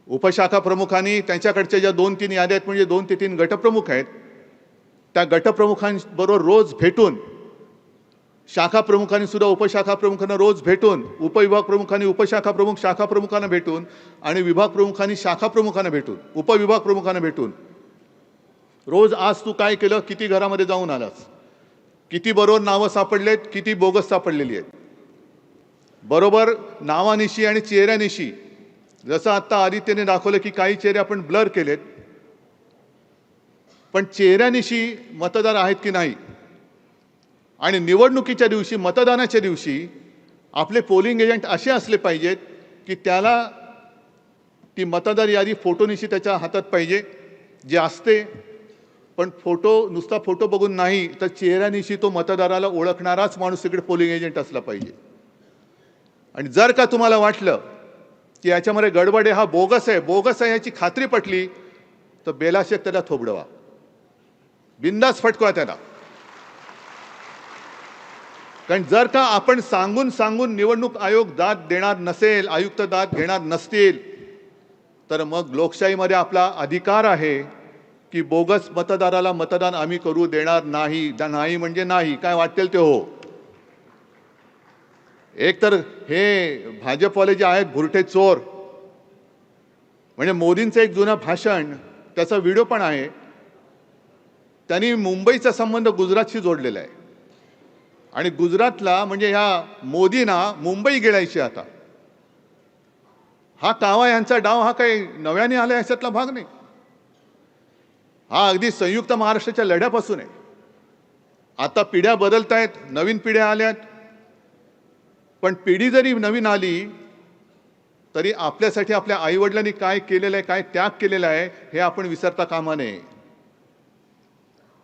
उपशाखा प्रमुखांनी त्यांच्याकडच्या ज्या 2-3 याद्या आहेत, म्हणजे 2 ते 3 गटप्रमुख आहेत, त्या गटप्रमुखांबरोबर रोज भेटून, शाखा प्रमुखांनी सुद्धा उपशाखा प्रमुखांना रोज भेटून, उपविभाग प्रमुखांनी उपशाखा प्रमुख शाखा प्रमुखांना भेटून आणि विभाग प्रमुखांनी शाखा प्रमुखांना भेटून, उपविभाग प्रमुखांना भेटून रोज आज तू काय केलं, किती घरामध्ये जाऊन आलास, किती बरोबर नावं सापडलेत, किती बोगस सापडलेली आहेत, बरोबर नावानिशी आणि चेहऱ्यानिशी. जसं आता आदित्यने दाखवलं की काही चेहरे आपण ब्लर केलेत, पण चेहऱ्यानिशी मतदार आहेत की नाही. आणि निवडणुकीच्या दिवशी, मतदानाच्या दिवशी आपले पोलिंग एजंट असे असले पाहिजेत की त्याला ती मतदार यादी फोटोनिशी त्याच्या हातात पाहिजे, जे असते. पण नुसता फोटो बघून नाही, तर चेहऱ्यानिशी तो मतदाराला ओळखणाराच माणूस तिकडे पोलिंग एजंट असला पाहिजे. आणि जर का तुम्हाला वाटलं की याच्यामध्ये गडबड आहे, हा बोगस आहे याची खात्री पटली, तर बेलाशेक त्याला थोबडवा, बिंदास फटकवा त्याला. कारण जर का आपण सांगून निवडणूक आयोग दाद देणार नसेल, आयुक्त दाद घेणार नसतील, तर मग लोकशाहीमध्ये आपला अधिकार आहे की बोगस मतदाराला मतदान आम्ही करू देणार नाही. नाही म्हणजे नाही, काय वाटेल ते हो. एक तर हे भाजपवाले जे आहेत भुरटे चोर, म्हणजे मोदींचं एक जुनं भाषण, त्याचा व्हिडिओ पण आहे, त्यांनी मुंबईचा संबंध गुजरातशी जोडलेला आहे. आणि गुजरातला म्हणजे ह्या मोदींना मुंबई गिळायची आता. हा कावा यांचा डाव हा काही नव्याने आला याच्यातला भाग नाही. हा अगदी संयुक्त महाराष्ट्राच्या लढ्यापासून आहे. आता पिढ्या बदलत आहेत, नवीन पिढ्या आल्यात, पण पिढी जरी नवीन आली तरी आपल्यासाठी आपल्या आईवडिलांनी काय केलेलं आहे, काय त्याग केलेला आहे, हे आपण विसरता कामा नये.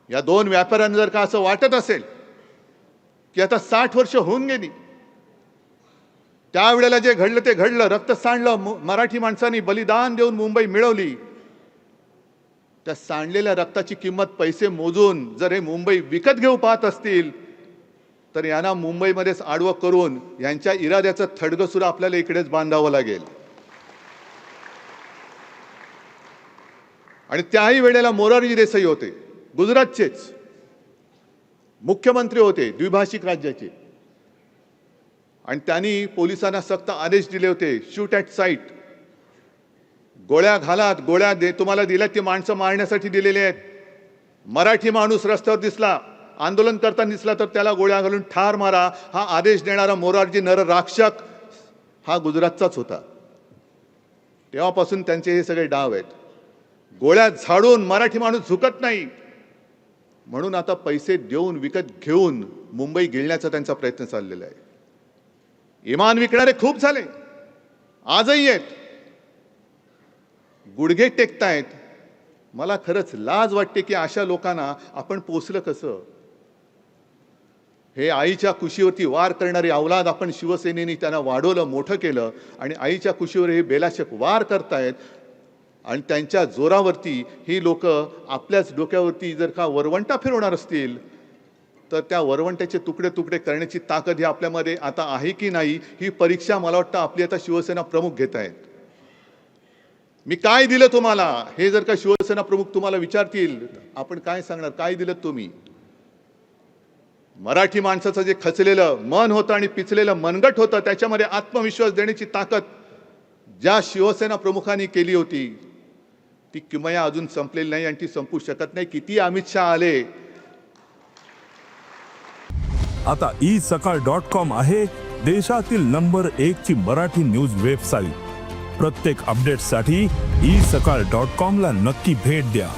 या 2 व्यापाऱ्यांना जर का असं वाटत असेल की आता 60 वर्ष होऊन गेली, त्यावेळेला जे घडलं ते घडलं, रक्त सांडलं, मराठी माणसांनी बलिदान देऊन मुंबई मिळवली, त्या सांडलेल्या रक्ताची किंमत पैसे मोजून जर हे मुंबई विकत घेऊ पाहत असतील, तर यांना मुंबईमध्येच आडवं करून यांच्या इराद्याचं थडगं सुद्धा आपल्याला इकडेच बांधावं लागेल. आणि त्याही वेळेला मोरारजी देसाई होते, गुजरातचेच मुख्यमंत्री होते, द्विभाषिक राज्याचे, आणि त्यांनी पोलिसांना सक्त आदेश दिले होते, शूट ॲट साईट, गोळ्या घालात, तुम्हाला दिल्यात ती माणसं मारण्यासाठी दिलेली आहेत. मराठी माणूस रस्त्यावर दिसला, आंदोलन करताना दिसला, तर त्याला गोळ्या घालून ठार मारा, हा आदेश देणारा मोरारजी नरराक्षक हा गुजरातचाच होता. तेव्हापासून त्यांचे हे सगळे डाव आहेत. गोळ्या झाडून मराठी माणूस झुकत नाही, म्हणून आता पैसे देऊन विकत घेऊन मुंबई गिळण्याचा त्यांचा प्रयत्न चाललेला आहे. इमान विकणारे खूप झाले, आजही आहेत, गुडघे टेकतायत. मला खरंच लाज वाटते की अशा लोकांना आपण पोचलं कसं. हे आईच्या कुशीवरती वार करणारी अवलाद आपण शिवसेनेने त्यांना वाढवलं, मोठं केलं, आणि आईच्या कुशीवर हे बेलाशक वार करतायत. आणि त्यांच्या जोरावरती ही लोक आपल्याच डोक्यावरती जर का वरवंटा फिरवणार असतील, तर त्या वरवंट्याचे तुकडे तुकडे करण्याची ताकद ही आपल्यामध्ये आता आहे की नाही, ही परीक्षा मला वाटतं आपली आता शिवसेना प्रमुख घेत आहेत. मी काय दिलं तुम्हाला, हे जर का शिवसेना प्रमुख तुम्हाला विचारतील, आपण काय सांगणार, काय दिलं तुम्ही. मराठी माणसाचं जे खचलेलं मन होतं आणि पिचलेलं मनगट होतं, त्याच्यामध्ये आत्मविश्वास देण्याची ताकद ज्या शिवसेना प्रमुखांनी केली होती, ती किमया अजून संपलेली नाही आणि ती संपू शकत नाही. किती अमित शहा आले. आता isakal.com आहे देशातील नंबर 1 ची मराठी न्यूज वेबसाईट. प्रत्येक अपडेटसाठी isakal.com ला नक्की भेट द्या.